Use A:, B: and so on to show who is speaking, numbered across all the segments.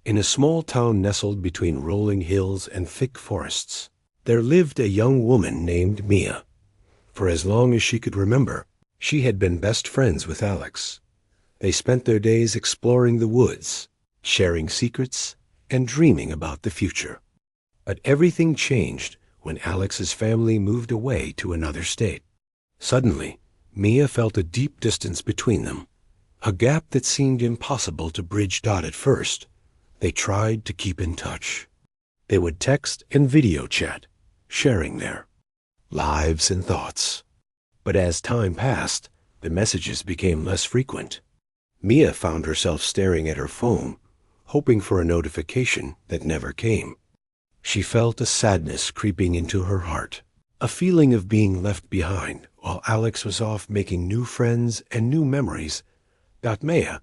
A: In a small town nestled between rolling hills and thick forests, there lived a young woman named Mia. For as long as she could remember, she had been best friends with Alex. They spent their days exploring the woods, sharing secrets, and dreaming about the future. But everything changed when Alex's family moved away to another state. Suddenly, Mia felt a deep distance between them, a gap that seemed impossible to bridge. At first, they tried to keep in touch. They would text and video chat, sharing their lives and thoughts. But as time passed, the messages became less frequent. Mia found herself staring at her phone, hoping for a notification that never came. She felt a sadness creeping into her heart, a feeling of being left behind while Alex was off making new friends and new memories. Mia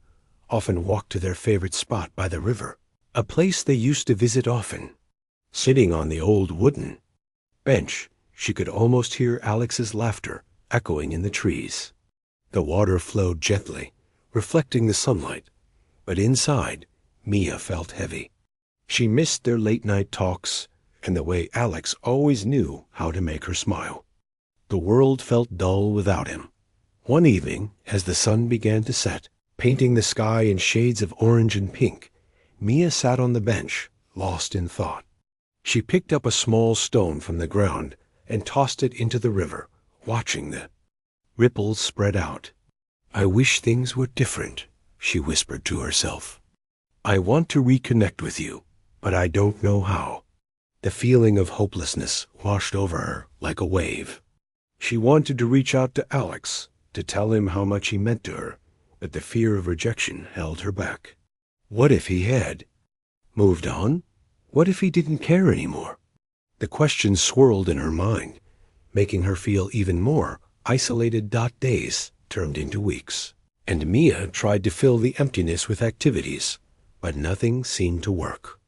A: often walked to their favorite spot by the river, a place they used to visit often. Sitting on the old wooden bench, she could almost hear Alex's laughter echoing in the trees. The water flowed gently, reflecting the sunlight, but inside, Mia felt heavy. She missed their late-night talks and the way Alex always knew how to make her smile. The world felt dull without him. One evening, as the sun began to set, painting the sky in shades of orange and pink, Mia sat on the bench, lost in thought. She picked up a small stone from the ground and tossed it into the river, watching the ripples spread out. "I wish things were different," she whispered to herself. "I want to reconnect with you, but I don't know how." The feeling of hopelessness washed over her like a wave. She wanted to reach out to Alex, to tell him how much he meant to her, but the fear of rejection held her back. What if he had moved on? What if he didn't care anymore? The question swirled in her mind, making her feel even more isolated. Days turned into weeks, and Mia tried to fill the emptiness with activities, but nothing seemed to work.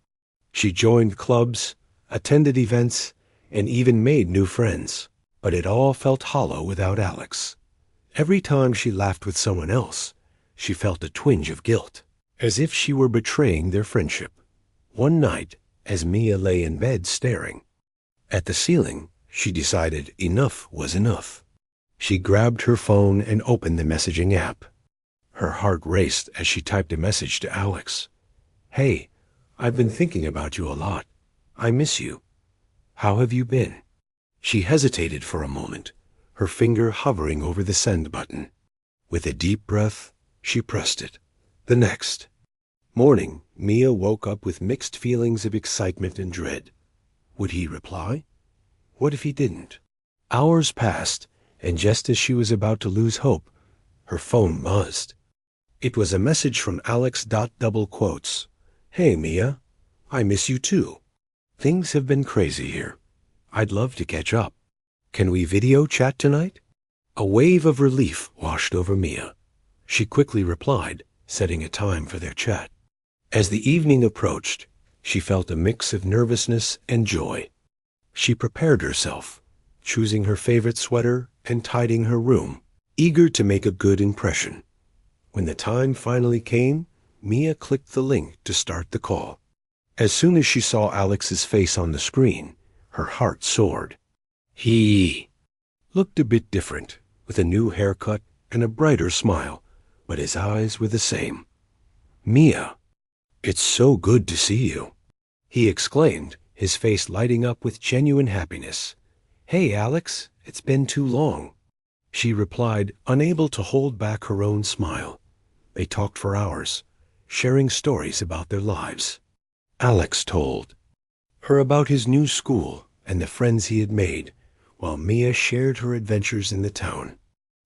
A: She joined clubs, attended events, and even made new friends, but it all felt hollow without Alex. Every time she laughed with someone else, she felt a twinge of guilt, as if she were betraying their friendship. One night, as Mia lay in bed staring at the ceiling, she decided enough was enough. She grabbed her phone and opened the messaging app. Her heart raced as she typed a message to Alex. "Hey, I've been thinking about you a lot. I miss you. How have you been?" She hesitated for a moment, her finger hovering over the send button. With a deep breath, she pressed it. The next morning, Mia woke up with mixed feelings of excitement and dread. Would he reply? What if he didn't? Hours passed, and just as she was about to lose hope, her phone buzzed. It was a message from Alex. Double quotes. "Hey, Mia. I miss you too. Things have been crazy here. I'd love to catch up. Can we video chat tonight?" A wave of relief washed over Mia. She quickly replied, setting a time for their chat. As the evening approached, she felt a mix of nervousness and joy. She prepared herself, choosing her favorite sweater and tidying her room, eager to make a good impression. When the time finally came, Mia clicked the link to start the call. As soon as she saw Alex's face on the screen, her heart soared. He looked a bit different, with a new haircut and a brighter smile, but his eyes were the same. "Mia, it's so good to see you," he exclaimed, his face lighting up with genuine happiness. "Hey, Alex, it's been too long," she replied, unable to hold back her own smile. They talked for hours, sharing stories about their lives. Alex told her about his new school and the friends he had made, while Mia shared her adventures in the town.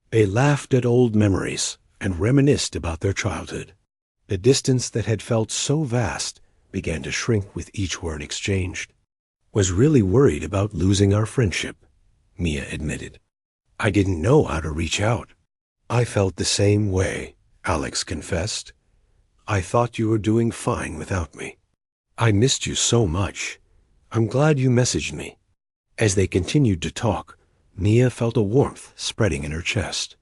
A: They laughed at old memories and reminisced about their childhood. The distance that had felt so vast began to shrink with each word exchanged. "Was really worried about losing our friendship," Mia admitted. "I didn't know how to reach out." "I felt the same way," Alex confessed. "I thought you were doing fine without me. I missed you so much. I'm glad you messaged me." As they continued to talk, Mia felt a warmth spreading in her chest.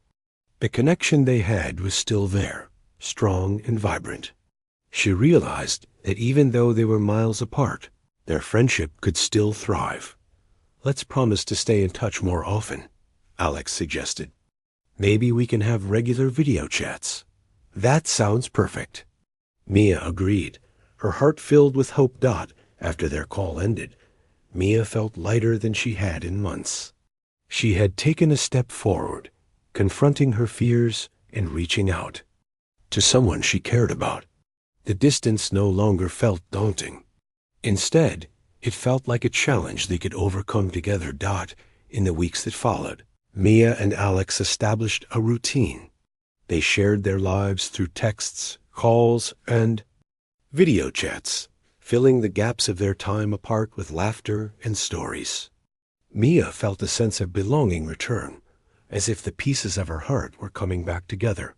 A: The connection they had was still there, strong and vibrant. She realized that even though they were miles apart, their friendship could still thrive. "Let's promise to stay in touch more often," Alex suggested. "Maybe we can have regular video chats." "That sounds perfect." Mia agreed, her heart filled with hope. After their call ended, Mia felt lighter than she had in months. She had taken a step forward, confronting her fears and reaching out to someone she cared about. The distance no longer felt daunting. Instead, it felt like a challenge they could overcome together. In the weeks that followed, Mia and Alex established a routine. They shared their lives through texts, calls, and video chats, filling the gaps of their time apart with laughter and stories. Mia felt a sense of belonging return, as if the pieces of her heart were coming back together.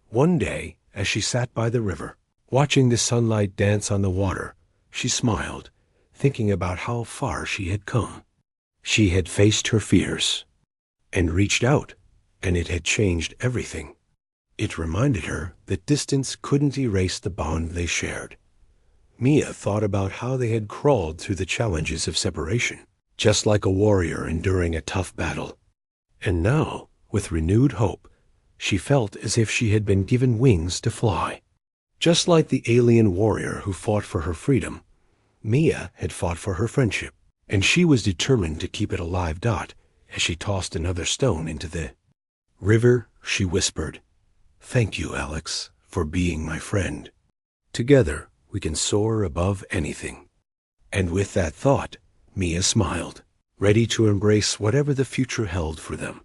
A: One day, as she sat by the river, watching the sunlight dance on the water, she smiled, thinking about how far she had come. She had faced her fears and reached out, and it had changed everything. It reminded her that distance couldn't erase the bond they shared. Mia thought about how they had crawled through the challenges of separation, just like a warrior enduring a tough battle. And now, with renewed hope, she felt as if she had been given wings to fly. Just like the alien warrior who fought for her freedom, Mia had fought for her friendship, and she was determined to keep it alive. As she tossed another stone into the river, she whispered, "Thank you, Alex, for being my friend. Together, we can soar above anything." And with that thought, Mia smiled, ready to embrace whatever the future held for them.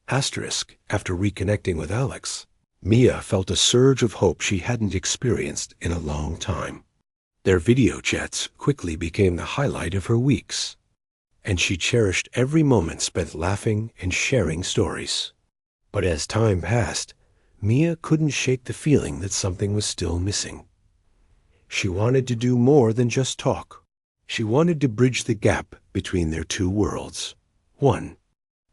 A: After reconnecting with Alex, Mia felt a surge of hope she hadn't experienced in a long time. Their video chats quickly became the highlight of her weeks, and she cherished every moment spent laughing and sharing stories. But as time passed, Mia couldn't shake the feeling that something was still missing. She wanted to do more than just talk. She wanted to bridge the gap between their two worlds. One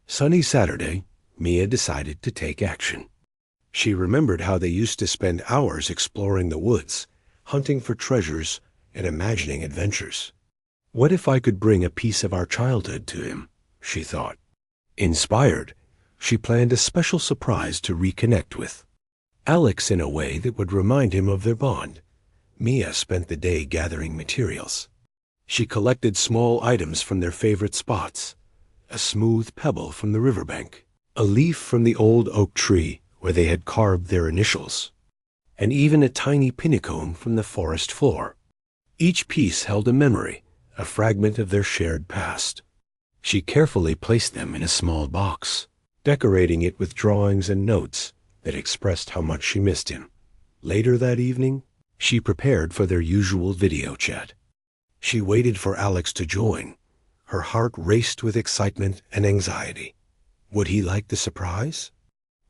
A: sunny Saturday, Mia decided to take action. She remembered how they used to spend hours exploring the woods, hunting for treasures and imagining adventures. What if I could bring a piece of our childhood to him, she thought. Inspired, she planned a special surprise to reconnect with Alex in a way that would remind him of their bond. Mia spent the day gathering materials. She collected small items from their favorite spots, a smooth pebble from the riverbank, a leaf from the old oak tree where they had carved their initials, and even a tiny pinnacone from the forest floor. Each piece held a memory, a fragment of their shared past. She carefully placed them in a small box, decorating it with drawings and notes that expressed how much she missed him. Later that evening, she prepared for their usual video chat. She waited for Alex to join. Her heart raced with excitement and anxiety. Would he like the surprise?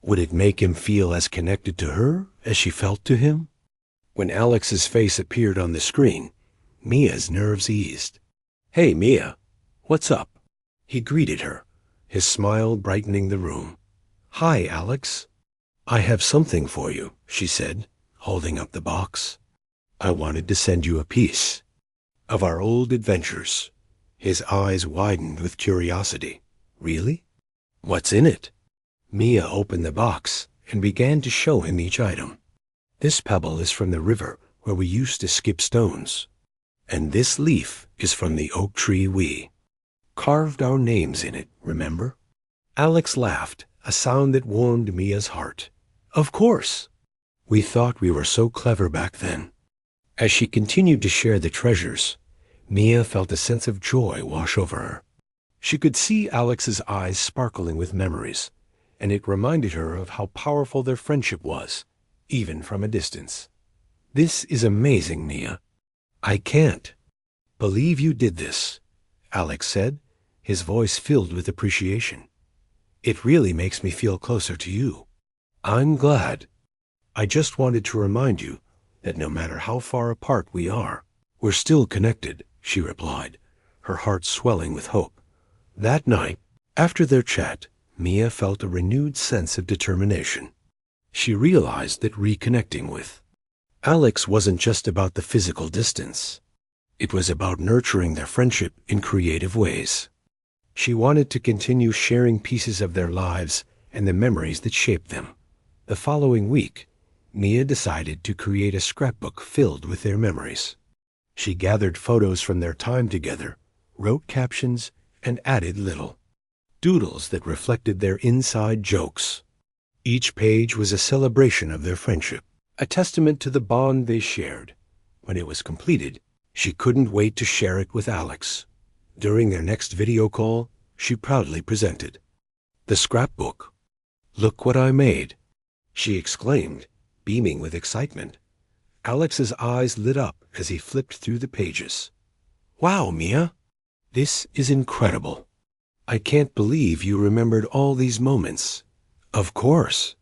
A: Would it make him feel as connected to her as she felt to him? When Alex's face appeared on the screen, Mia's nerves eased. "Hey, Mia, what's up?" He greeted her, his smile brightening the room. "Hi, Alex. I have something for you," she said, holding up the box. "I wanted to send you a piece of our old adventures." His eyes widened with curiosity. "Really? What's in it?" Mia opened the box and began to show him each item. "This pebble is from the river where we used to skip stones. And this leaf is from the oak tree we carved our names in it, remember?" Alex laughed, a sound that warmed Mia's heart. "Of course. We thought we were so clever back then." As she continued to share the treasures, Mia felt a sense of joy wash over her. She could see Alex's eyes sparkling with memories, and it reminded her of how powerful their friendship was, even from a distance. "This is amazing, Mia. I can't believe you did this," Alex said, his voice filled with appreciation. "It really makes me feel closer to you." "I'm glad. I just wanted to remind you that no matter how far apart we are, we're still connected," she replied, her heart swelling with hope. That night, after their chat, Mia felt a renewed sense of determination. She realized that reconnecting with Alex wasn't just about the physical distance. It was about nurturing their friendship in creative ways. She wanted to continue sharing pieces of their lives and the memories that shaped them. The following week, Mia decided to create a scrapbook filled with their memories. She gathered photos from their time together, wrote captions, and added little doodles that reflected their inside jokes. Each page was a celebration of their friendship, a testament to the bond they shared. When it was completed, she couldn't wait to share it with Alex. During their next video call, she proudly presented the scrapbook. "Look what I made," she exclaimed, beaming with excitement. Alex's eyes lit up as he flipped through the pages. "Wow, Mia! This is incredible. I can't believe you remembered all these moments." "Of course.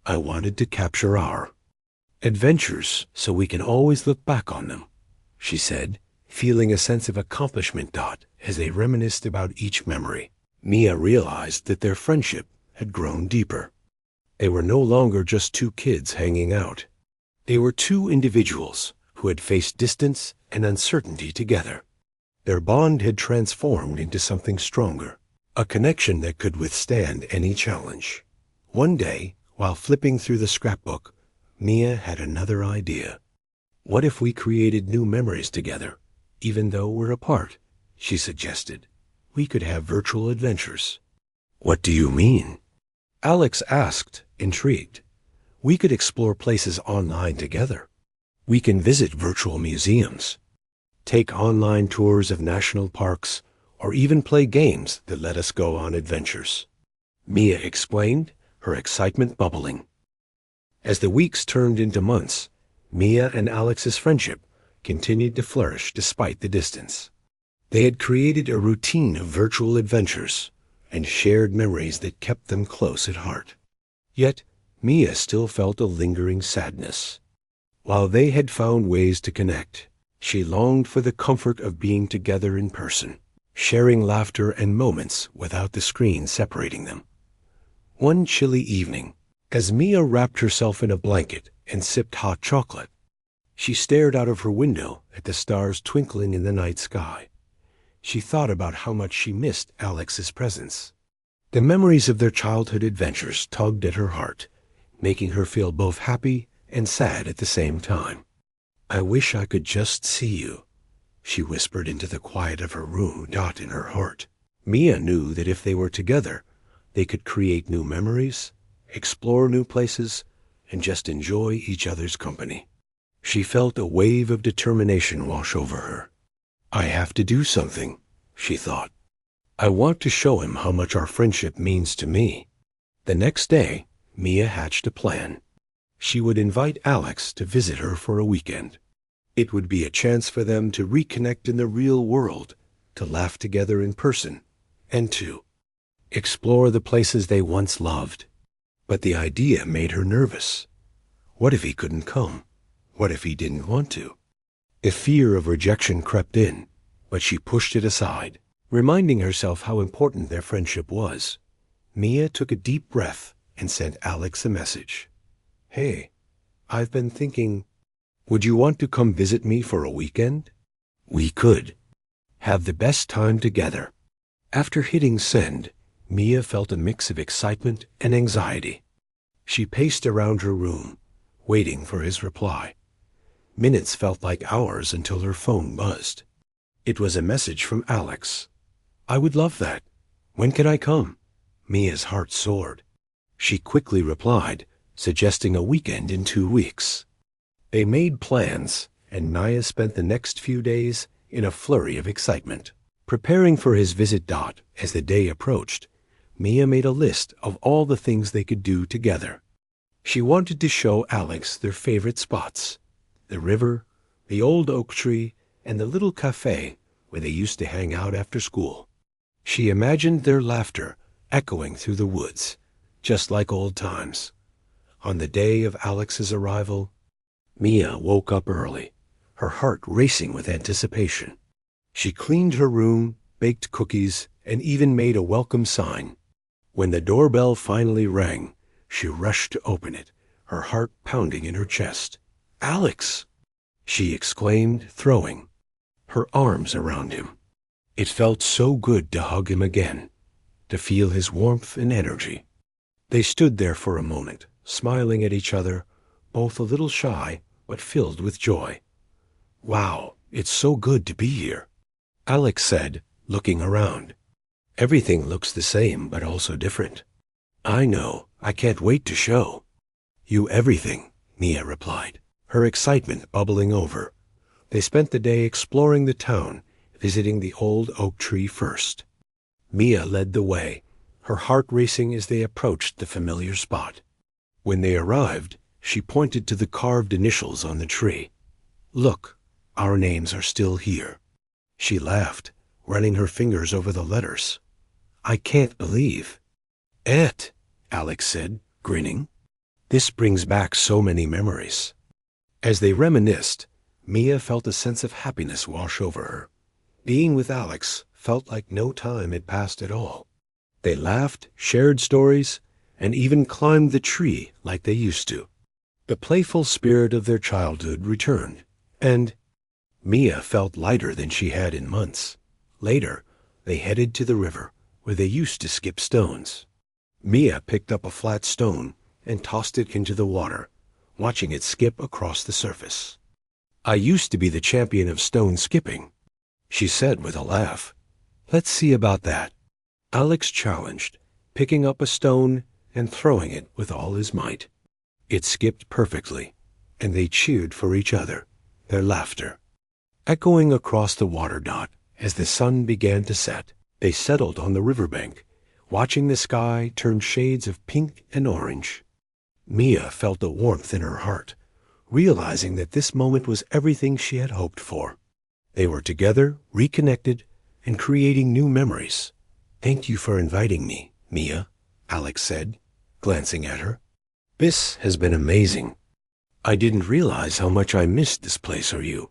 A: I wanted to capture our adventures so we can always look back on them," she said, feeling a sense of accomplishment as they reminisced about each memory. Mia realized that their friendship had grown deeper. They were no longer just two kids hanging out. They were two individuals who had faced distance and uncertainty together. Their bond had transformed into something stronger, a connection that could withstand any challenge. One day, while flipping through the scrapbook, Mia had another idea. "What if we created new memories together, even though we're apart?" she suggested. "We could have virtual adventures." "What do you mean?" Alex asked, intrigued. "We could explore places online together. We can visit virtual museums, take online tours of national parks, or even play games that let us go on adventures," Mia explained, her excitement bubbling. As the weeks turned into months, Mia and Alex's friendship continued to flourish despite the distance. They had created a routine of virtual adventures and shared memories that kept them close at heart. Yet, Mia still felt a lingering sadness. While they had found ways to connect, she longed for the comfort of being together in person, sharing laughter and moments without the screen separating them. One chilly evening, as Mia wrapped herself in a blanket and sipped hot chocolate, she stared out of her window at the stars twinkling in the night sky. She thought about how much she missed Alex's presence. The memories of their childhood adventures tugged at her heart, making her feel both happy and sad at the same time. "I wish I could just see you," she whispered into the quiet of her room in her heart. Mia knew that if they were together, they could create new memories, explore new places, and just enjoy each other's company. She felt a wave of determination wash over her. "I have to do something," she thought. "I want to show him how much our friendship means to me." The next day, Mia hatched a plan. She would invite Alex to visit her for a weekend. It would be a chance for them to reconnect in the real world, to laugh together in person, and to explore the places they once loved. But the idea made her nervous. What if he couldn't come? What if he didn't want to? A fear of rejection crept in, but she pushed it aside, reminding herself how important their friendship was. Mia took a deep breath and sent Alex a message. "Hey, I've been thinking, would you want to come visit me for a weekend? We could have the best time together." After hitting send, Mia felt a mix of excitement and anxiety. She paced around her room, waiting for his reply. Minutes felt like hours until her phone buzzed. It was a message from Alex. "I would love that. When can I come?" Mia's heart soared. She quickly replied, suggesting a weekend in 2 weeks. They made plans, and Mia spent the next few days in a flurry of excitement. Preparing for his visit. As the day approached, Mia made a list of all the things they could do together. She wanted to show Alex their favorite spots: the river, the old oak tree, and the little cafe where they used to hang out after school. She imagined their laughter echoing through the woods, just like old times. On the day of Alex's arrival, Mia woke up early, her heart racing with anticipation. She cleaned her room, baked cookies, and even made a welcome sign. When the doorbell finally rang, she rushed to open it, her heart pounding in her chest. Alex! She exclaimed, throwing her arms around him. It felt so good to hug him again, to feel his warmth and energy. They stood there for a moment, smiling at each other, both a little shy, but filled with joy. Wow, it's so good to be here, Alex said, looking around. Everything looks the same, but also different. I know, I can't wait to show you everything, Mia replied, her excitement bubbling over. They spent the day exploring the town, visiting the old oak tree first. Mia led the way, her heart racing as they approached the familiar spot. When they arrived, she pointed to the carved initials on the tree. Look, our names are still here. She laughed, running her fingers over the letters. I can't believe it, Alex said, grinning. This brings back so many memories. As they reminisced, Mia felt a sense of happiness wash over her. Being with Alex felt like no time had passed at all. They laughed, shared stories, and even climbed the tree like they used to. The playful spirit of their childhood returned, and Mia felt lighter than she had in months. Later, they headed to the river, where they used to skip stones. Mia picked up a flat stone and tossed it into the water, watching it skip across the surface. I used to be the champion of stone skipping, she said with a laugh. Let's see about that, Alex challenged, picking up a stone and throwing it with all his might. It skipped perfectly, and they cheered for each other, their laughter echoing across the water dot. As the sun began to set, they settled on the riverbank, watching the sky turn shades of pink and orange. Mia felt a warmth in her heart, realizing that this moment was everything she had hoped for. They were together, reconnected, and creating new memories. Thank you for inviting me, Mia, Alex said, glancing at her. This has been amazing. I didn't realize how much I missed this place or you.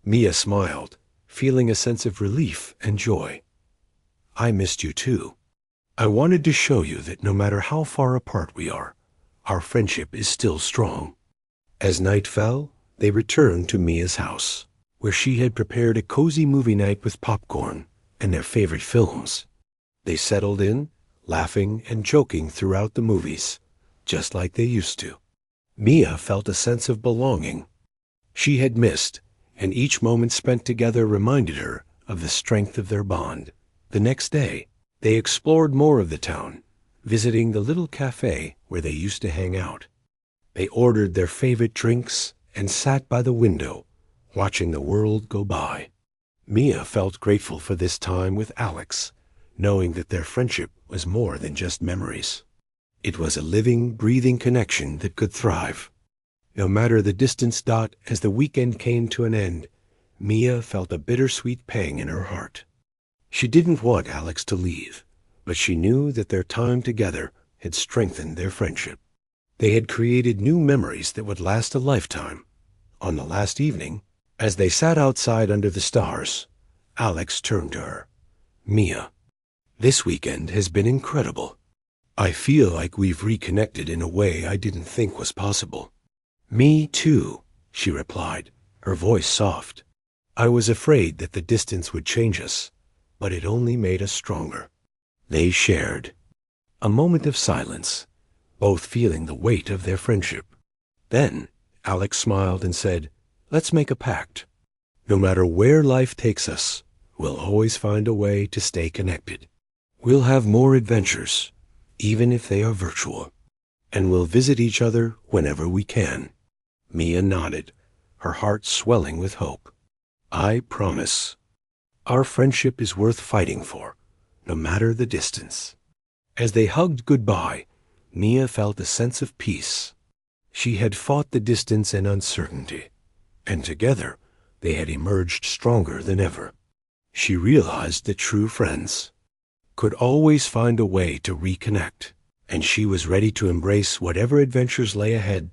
A: Mia smiled, feeling a sense of relief and joy. I missed you too. I wanted to show you that no matter how far apart we are, our friendship is still strong. As night fell, they returned to Mia's house, where she had prepared a cozy movie night with popcorn and their favorite films. They settled in, laughing and joking throughout the movies, just like they used to. Mia felt a sense of belonging she had missed, and each moment spent together reminded her of the strength of their bond. The next day, they explored more of the town, visiting the little cafe where they used to hang out. They ordered their favorite drinks and sat by the window, watching the world go by. Mia felt grateful for this time with Alex, knowing that their friendship was more than just memories. It was a living, breathing connection that could thrive. No matter the distance. As the weekend came to an end, Mia felt a bittersweet pang in her heart. She didn't want Alex to leave, but she knew that their time together had strengthened their friendship. They had created new memories that would last a lifetime. On the last evening, as they sat outside under the stars, Alex turned to her. Mia, this weekend has been incredible. I feel like we've reconnected in a way I didn't think was possible. Me too, she replied, her voice soft. I was afraid that the distance would change us, but it only made us stronger. They shared a moment of silence, both feeling the weight of their friendship. Then Alex smiled and said, Let's make a pact. No matter where life takes us, we'll always find a way to stay connected. We'll have more adventures, even if they are virtual, and we'll visit each other whenever we can. Mia nodded, her heart swelling with hope. I promise. Our friendship is worth fighting for, no matter the distance. As they hugged goodbye, Mia felt a sense of peace. She had fought the distance and uncertainty, and together they had emerged stronger than ever. She realized that true friends could always find a way to reconnect, and she was ready to embrace whatever adventures lay ahead.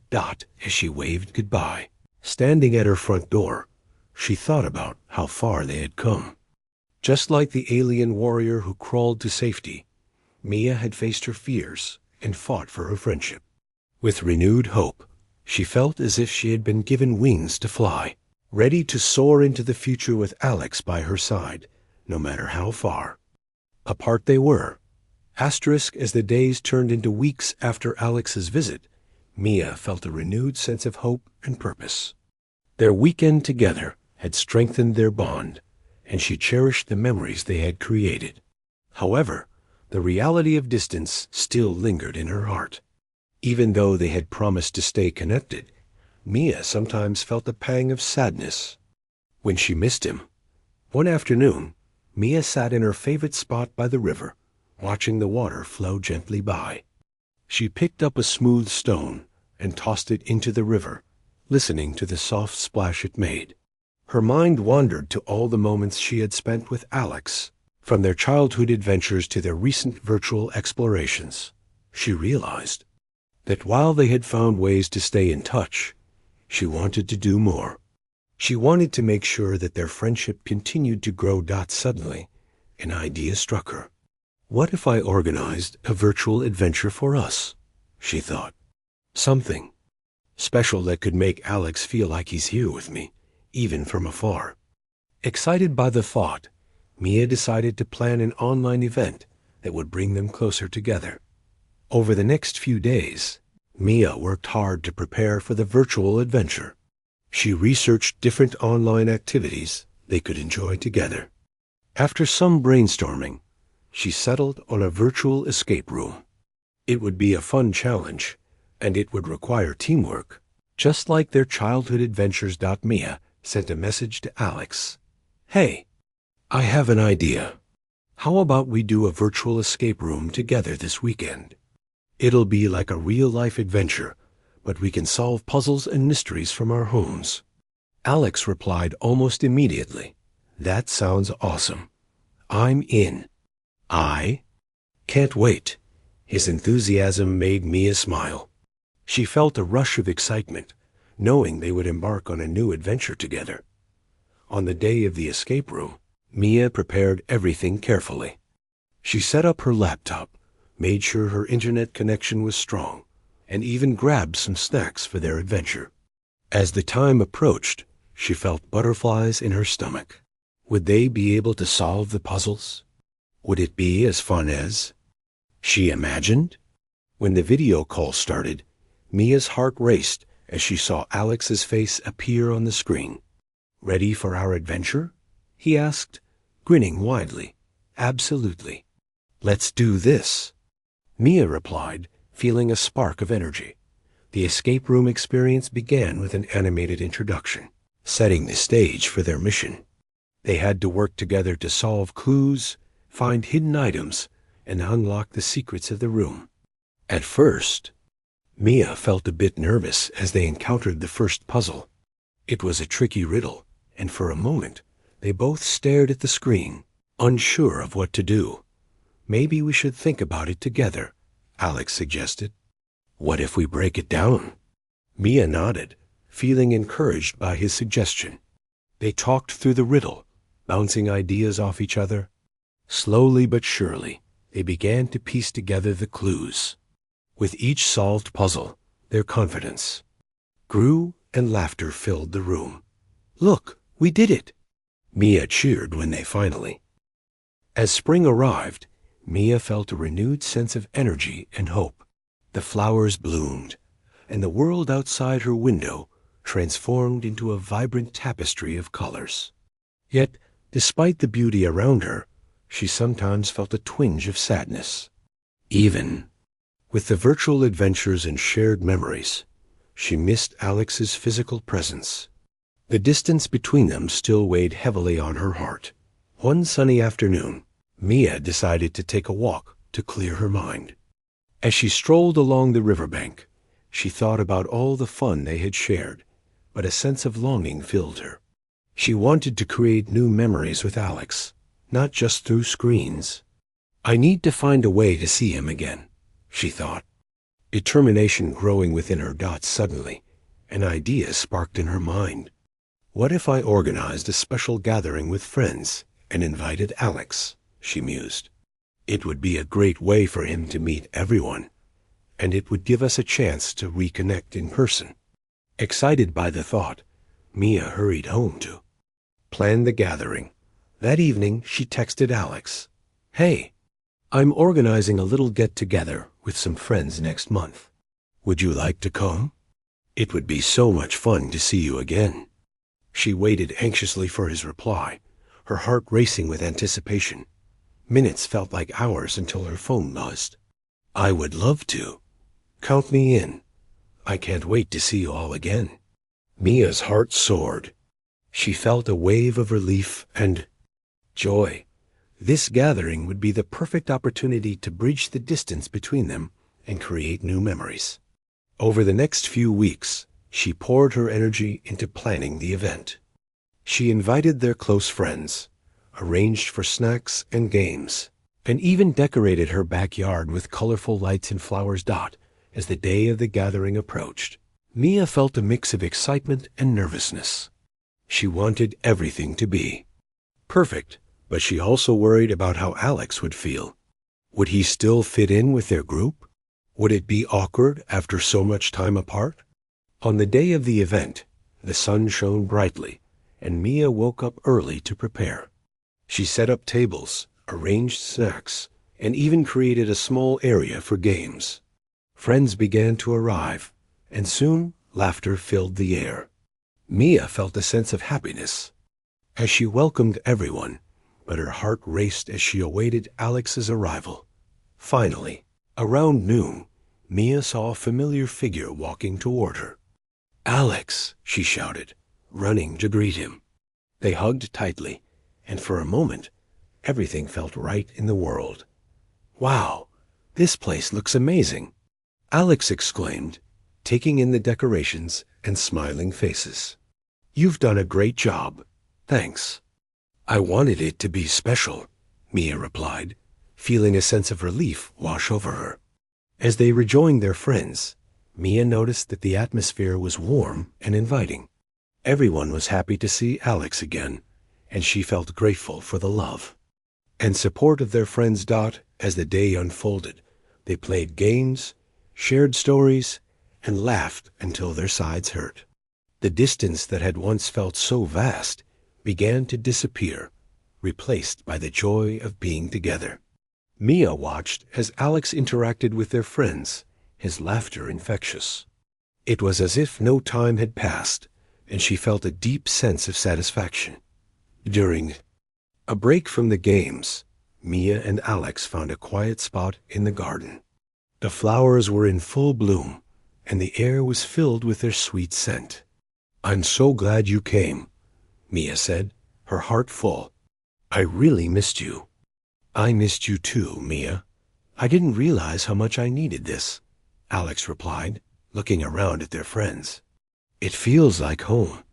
A: As she waved goodbye, standing at her front door, she thought about how far they had come. Just like the alien warrior who crawled to safety, Mia had faced her fears and fought for her friendship. With renewed hope, She felt as if she had been given wings to fly, ready to soar into the future with Alex by her side, no matter how far. Apart they were. Asterisk as the days turned into weeks after Alex's visit, Mia felt a renewed sense of hope and purpose. Their weekend together had strengthened their bond, and she cherished the memories they had created. However, the reality of distance still lingered in her heart. Even though they had promised to stay connected, Mia sometimes felt a pang of sadness when she missed him. One afternoon, Mia sat in her favorite spot by the river, watching the water flow gently by. She picked up a smooth stone and tossed it into the river, listening to the soft splash it made. Her mind wandered to all the moments she had spent with Alex, from their childhood adventures to their recent virtual explorations. She realized that while they had found ways to stay in touch, she wanted to do more. She wanted to make sure that their friendship continued to grow. Suddenly, an idea struck her. What if I organized a virtual adventure for us? She thought. Something special that could make Alex feel like he's here with me, even from afar. Excited by the thought, Mia decided to plan an online event that would bring them closer together. Over the next few days, Mia worked hard to prepare for the virtual adventure. She researched different online activities they could enjoy together. After some brainstorming, she settled on a virtual escape room. It would be a fun challenge, and it would require teamwork, just like their childhood adventures. Mia sent a message to Alex. Hey, I have an idea. How about we do a virtual escape room together this weekend? It'll be like a real-life adventure, but we can solve puzzles and mysteries from our homes. Alex replied almost immediately. That sounds awesome. I'm in. I can't wait. His enthusiasm made Mia smile. She felt a rush of excitement, knowing they would embark on a new adventure together. On the day of the escape room, Mia prepared everything carefully. She set up her laptop, made sure her internet connection was strong, and even grabbed some snacks for their adventure. As the time approached, she felt butterflies in her stomach. Would they be able to solve the puzzles? Would it be as fun as she imagined? When the video call started, Mia's heart raced as she saw Alex's face appear on the screen. Ready for our adventure? He asked, grinning widely. Absolutely. Let's do this. Mia replied, feeling a spark of energy. The escape room experience began with an animated introduction, setting the stage for their mission. They had to work together to solve clues, find hidden items, and unlock the secrets of the room. At first, Mia felt a bit nervous as they encountered the first puzzle. It was a tricky riddle, and for a moment, they both stared at the screen, unsure of what to do. Maybe we should think about it together, Alex suggested. What if we break it down? Mia nodded, feeling encouraged by his suggestion. They talked through the riddle, bouncing ideas off each other. Slowly but surely, they began to piece together the clues. With each solved puzzle, their confidence grew and laughter filled the room. Look, we did it! Mia cheered when they finally. As spring arrived, Mia felt a renewed sense of energy and hope. The flowers bloomed, and the world outside her window transformed into a vibrant tapestry of colors. Yet, despite the beauty around her, she sometimes felt a twinge of sadness. Even with the virtual adventures and shared memories, she missed Alex's physical presence. The distance between them still weighed heavily on her heart. One sunny afternoon, Mia decided to take a walk to clear her mind. As she strolled along the riverbank, she thought about all the fun they had shared, but a sense of longing filled her. She wanted to create new memories with Alex, not just through screens. I need to find a way to see him again, she thought. Determination growing within her. Suddenly, an idea sparked in her mind. What if I organized a special gathering with friends and invited Alex? She mused. It would be a great way for him to meet everyone, and it would give us a chance to reconnect in person. Excited by the thought, Mia hurried home to plan the gathering. That evening, she texted Alex, "Hey, I'm organizing a little get-together with some friends next month. Would you like to come? It would be so much fun to see you again." She waited anxiously for his reply, her heart racing with anticipation. Minutes felt like hours until her phone buzzed. "I would love to. Count me in. I can't wait to see you all again." Mia's heart soared. She felt a wave of relief and joy. This gathering would be the perfect opportunity to bridge the distance between them and create new memories. Over the next few weeks, she poured her energy into planning the event. She invited their close friends, arranged for snacks and games, and even decorated her backyard with colorful lights and flowers. As the day of the gathering approached, Mia felt a mix of excitement and nervousness. She wanted everything to be perfect, but she also worried about how Alex would feel. Would he still fit in with their group? Would it be awkward after so much time apart? On the day of the event, the sun shone brightly, and Mia woke up early to prepare. She set up tables, arranged snacks, and even created a small area for games. Friends began to arrive, and soon laughter filled the air. Mia felt a sense of happiness as she welcomed everyone, but her heart raced as she awaited Alex's arrival. Finally, around noon, Mia saw a familiar figure walking toward her. "Alex!" she shouted, running to greet him. They hugged tightly, and for a moment, everything felt right in the world. "Wow, this place looks amazing!" Alex exclaimed, taking in the decorations and smiling faces. "You've done a great job. Thanks." "I wanted it to be special," Mia replied, feeling a sense of relief wash over her. As they rejoined their friends, Mia noticed that the atmosphere was warm and inviting. Everyone was happy to see Alex again, and she felt grateful for the love and support of their friends. As the day unfolded, they played games, shared stories, and laughed until their sides hurt. The distance that had once felt so vast began to disappear, replaced by the joy of being together. Mia watched as Alex interacted with their friends, his laughter infectious. It was as if no time had passed, and she felt a deep sense of satisfaction. During a break from the games, Mia and Alex found a quiet spot in the garden. The flowers were in full bloom, and the air was filled with their sweet scent. "I'm so glad you came," Mia said, her heart full. "I really missed you." "I missed you too, Mia. I didn't realize how much I needed this," Alex replied, looking around at their friends. "It feels like home,"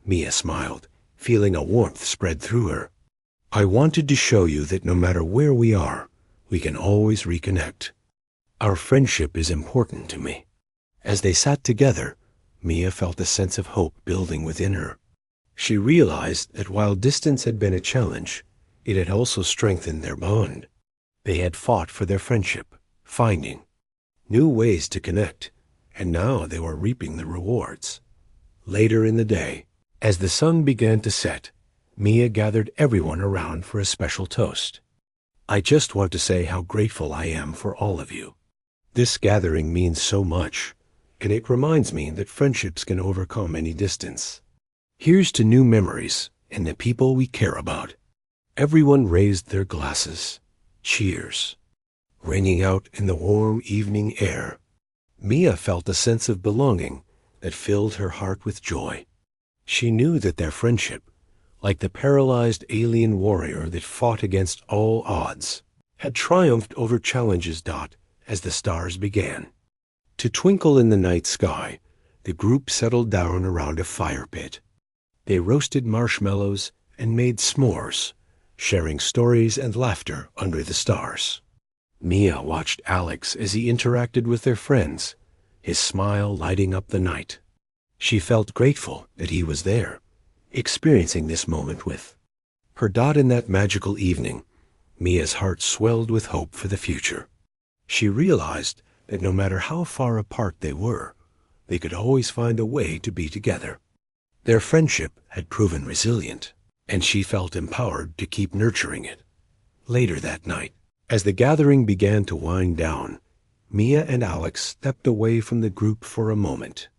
A: Mia smiled, feeling a warmth spread through her. "I wanted to show you that no matter where we are, we can always reconnect. Our friendship is important to me." As they sat together, Mia felt a sense of hope building within her. She realized that while distance had been a challenge, it had also strengthened their bond. They had fought for their friendship, finding new ways to connect, and now they were reaping the rewards. Later in the day, as the sun began to set, Mia gathered everyone around for a special toast. "I just want to say how grateful I am for all of you. This gathering means so much, and it reminds me that friendships can overcome any distance. Here's to new memories and the people we care about." Everyone raised their glasses. Cheers, ringing out in the warm evening air. Mia felt a sense of belonging that filled her heart with joy. She knew that their friendship, like the paralyzed alien warrior that fought against all odds, had triumphed over challenges. As the stars began to twinkle in the night sky, the group settled down around a fire pit. They roasted marshmallows and made s'mores, sharing stories and laughter under the stars. Mia watched Alex as he interacted with their friends, his smile lighting up the night. She felt grateful that he was there, experiencing this moment with her. In that magical evening, Mia's heart swelled with hope for the future. She realized that no matter how far apart they were, they could always find a way to be together. Their friendship had proven resilient, and she felt empowered to keep nurturing it. Later that night, as the gathering began to wind down, Mia and Alex stepped away from the group for a moment.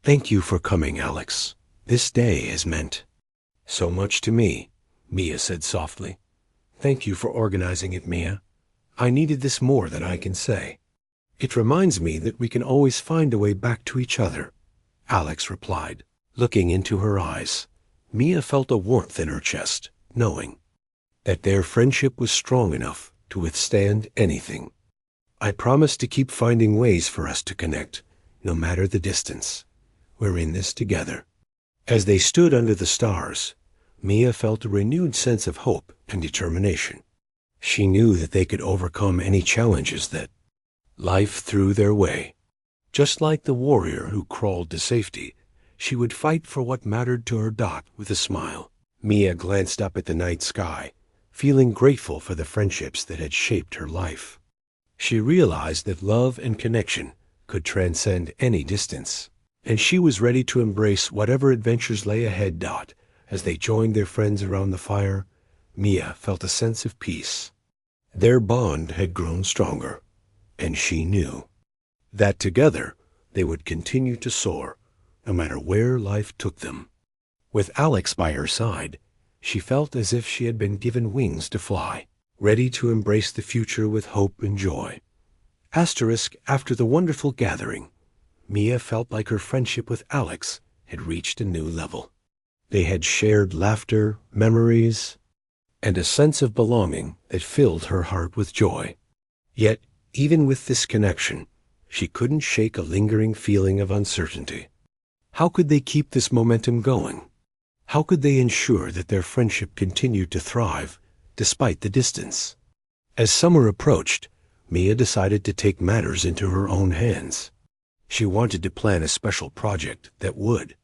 A: "Thank you for coming, Alex. This day has meant so much to me," Mia said softly. "Thank you for organizing it, Mia. I needed this more than I can say." "It reminds me that we can always find a way back to each other," Alex replied. Looking into her eyes, Mia felt a warmth in her chest, knowing that their friendship was strong enough to withstand anything. "I promise to keep finding ways for us to connect, no matter the distance. We're in this together." As they stood under the stars, Mia felt a renewed sense of hope and determination. She knew that they could overcome any challenges that life threw their way. Just like the warrior who crawled to safety, she would fight for what mattered to her Dot with a smile. Mia glanced up at the night sky, feeling grateful for the friendships that had shaped her life. She realized that love and connection could transcend any distance, and she was ready to embrace whatever adventures lay ahead. Dot, as they joined their friends around the fire, Mia felt a sense of peace. Their bond had grown stronger, and she knew that together they would continue to soar, no matter where life took them. With Alex by her side, she felt as if she had been given wings to fly, ready to embrace the future with hope and joy. After the wonderful gathering, Mia felt like her friendship with Alex had reached a new level. They had shared laughter, memories, and a sense of belonging that filled her heart with joy. Yet, even with this connection, she couldn't shake a lingering feeling of uncertainty. How could they keep this momentum going? How could they ensure that their friendship continued to thrive despite the distance? As summer approached, Mia decided to take matters into her own hands. She wanted to plan a special project that would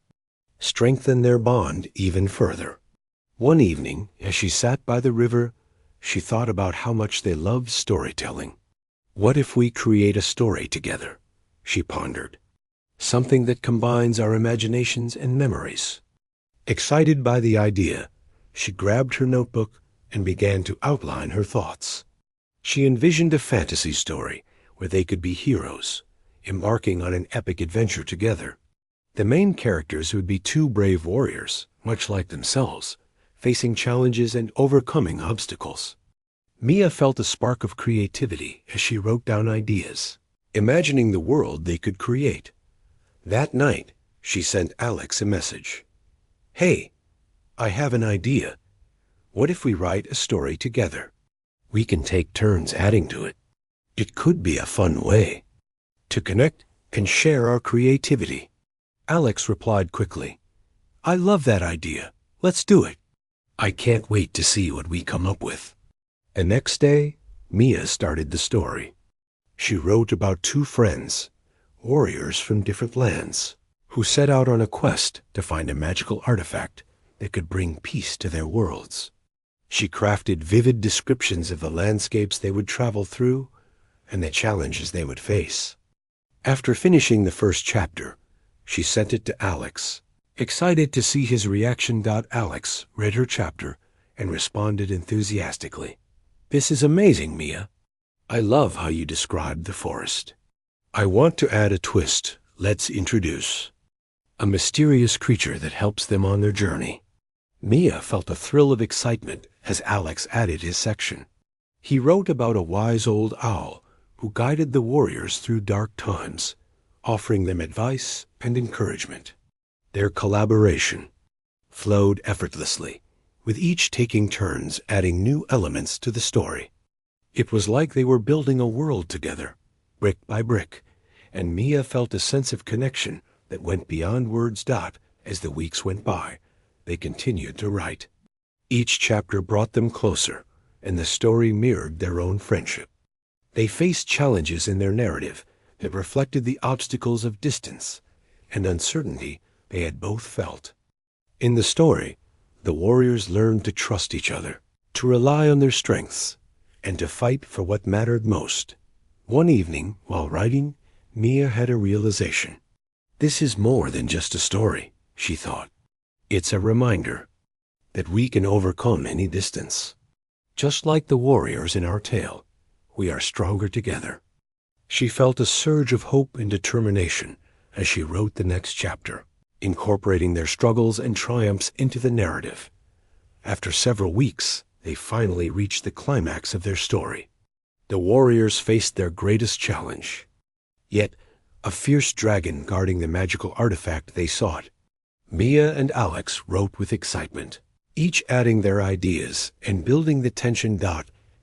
A: strengthen their bond even further. One evening, as she sat by the river, she thought about how much they loved storytelling. "What if we create a story together?" she pondered. "Something that combines our imaginations and memories." Excited by the idea, she grabbed her notebook and began to outline her thoughts. She envisioned a fantasy story where they could be heroes, embarking on an epic adventure together. The main characters would be two brave warriors, much like themselves, facing challenges and overcoming obstacles. Mia felt a spark of creativity as she wrote down ideas, imagining the world they could create. That night, she sent Alex a message. "Hey, I have an idea. What if we write a story together? We can take turns adding to it. It could be a fun way to connect and share our creativity." Alex replied quickly, "I love that idea. Let's do it. I can't wait to see what we come up with." The next day, Mia started the story. She wrote about two friends, warriors from different lands, who set out on a quest to find a magical artifact that could bring peace to their worlds. She crafted vivid descriptions of the landscapes they would travel through and the challenges they would face. After finishing the first chapter, she sent it to Alex, excited to see his reaction. Alex read her chapter and responded enthusiastically. "This is amazing, Mia. I love how you described the forest. I want to add a twist. Let's introduce a mysterious creature that helps them on their journey." Mia felt a thrill of excitement as Alex added his section. He wrote about a wise old owl who guided the warriors through dark times, offering them advice and encouragement. Their collaboration flowed effortlessly, with each taking turns adding new elements to the story. It was like they were building a world together, brick by brick, and Mia felt a sense of connection that went beyond words. As the weeks went by, they continued to write. Each chapter brought them closer, and the story mirrored their own friendship. They faced challenges in their narrative that reflected the obstacles of distance and uncertainty they had both felt. In the story, the warriors learned to trust each other, to rely on their strengths, and to fight for what mattered most. One evening, while writing, Mia had a realization. This is more than just a story, she thought. It's a reminder that we can overcome any distance. Just like the warriors in our tale, we are stronger together. She felt a surge of hope and determination as she wrote the next chapter, incorporating their struggles and triumphs into the narrative. After several weeks, they finally reached the climax of their story. The warriors faced their greatest challenge, yet a fierce dragon guarding the magical artifact they sought. Mia and Alex wrote with excitement, each adding their ideas and building the tension.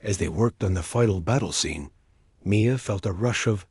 A: As they worked on the final battle scene, Mia felt a rush of